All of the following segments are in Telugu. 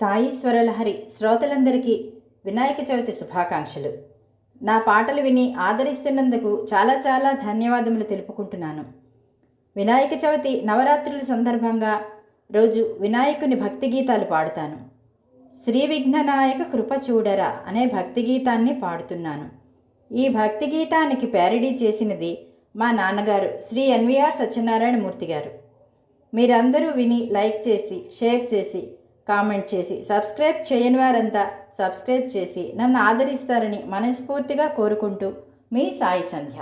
సాయి స్వరలహరి శ్రోతలందరికీ వినాయక చవితి శుభాకాంక్షలు. నా పాటలు విని ఆదరిస్తున్నందుకు చాలా చాలా ధన్యవాదములు తెలుపుకుంటున్నాను. వినాయక చవితి నవరాత్రుల సందర్భంగా రోజు వినాయకుని భక్తి గీతాలు పాడుతాను. శ్రీ విఘ్ననాయక కృప చూడరా అనే భక్తి గీతాన్ని పాడుతున్నాను. ఈ భక్తి గీతానికి ప్యారడీ చేసినది మా నాన్నగారు శ్రీ ఎన్విఆర్ సత్యనారాయణ మూర్తి గారు. మీరందరూ విని లైక్ చేసి, షేర్ చేసి, కామెంట్ చేసి, సబ్స్క్రైబ్ చేయని వారంతా సబ్స్క్రైబ్ చేసి నన్ను ఆదరిస్తారని మనస్ఫూర్తిగా కోరుకుంటూ మీ సాయి సంధ్య.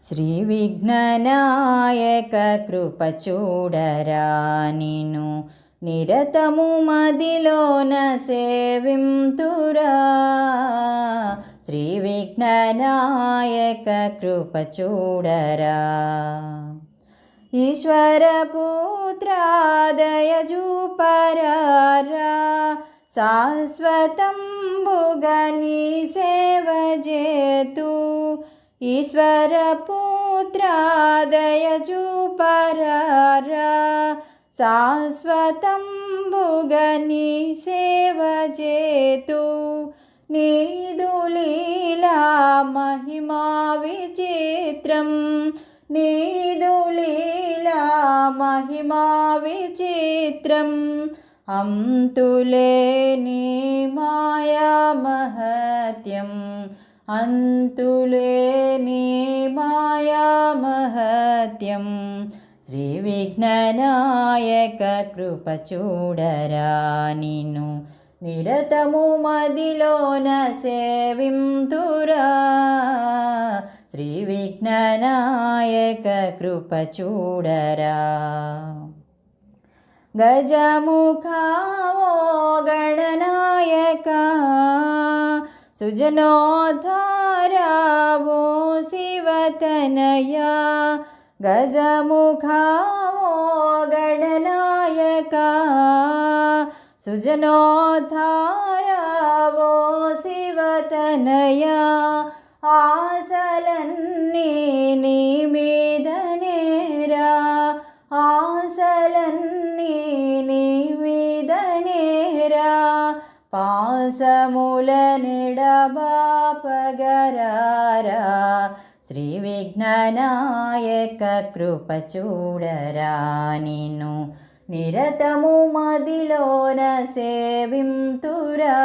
శ్రీ విఘ్ననాయక కృప చూడరా నిన్ను నిరతము మదిలోన సేవింతురా. శ్రీ విఘ్ననాయక కృప చూడరా. ఈశ్వర పుత్రాదయ జూపరారా. శాశ్వతంబుగా నీ సేవ చేతు. ఈశ్వర పుత్రాదయ జూపరారా. శాశ్వతంబుగా నీ సేవ చేతు. నీదు లీలా మహిమా విచిత్రం. నీదు లీలా మహిమా విచిత్రం. అంతులేని మాయా మహత్యం. అంతులేని మాయా మహత్యం. శ్రీ విఘ్ననాయక కృప చూడరా నిన్ను నిరతము మదిలోన సేవింతురా. శ్రీ విఘ్ననాయక కృప చూడరా. గజముఖావో గణనాయక సుజనోద్ధారావో శివతనయా. గజముఖావో గణనాయక సుజనోద్ధారావో శివతనయా. ఆశలన్నీ నీ మీదనేరా. ఆశలన్నీ నీ మీదనేరా. పాసముల నిడబాపగరారా. శ్రీ విఘ్ననాయక కృప చూడరా నిన్ను నిరతము మదిలోన సేవింతురా.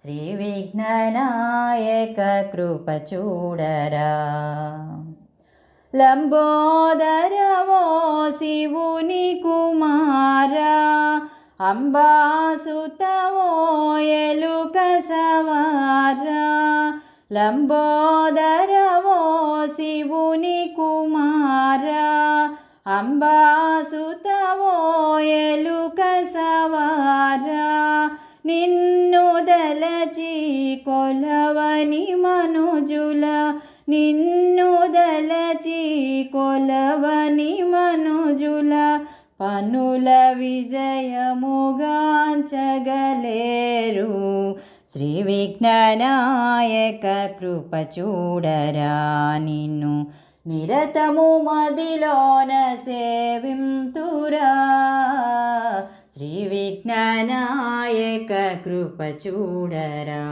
శ్రీ విఘ్ననాయక కృప చూడరా. లంబోదరవో శివుని కుమారా. అంబాసుతవో ఎలుక సవారా. లంబోదరవో శివుని కుమారా. అంబాసుతవో ఎలుక సవారా. నిన్ను దలచి కొలవని మనుజుల. నిన్ను దలచి కొలవని మనుజుల. పనుల విజయముగాంచగలేరు. శ్రీ విఘ్ననాయక కృప చూడరా నిన్ను నిరతము మదిలోన సేవింతురా. శ్రీ విఘ్ననాయక కృప చూడరా.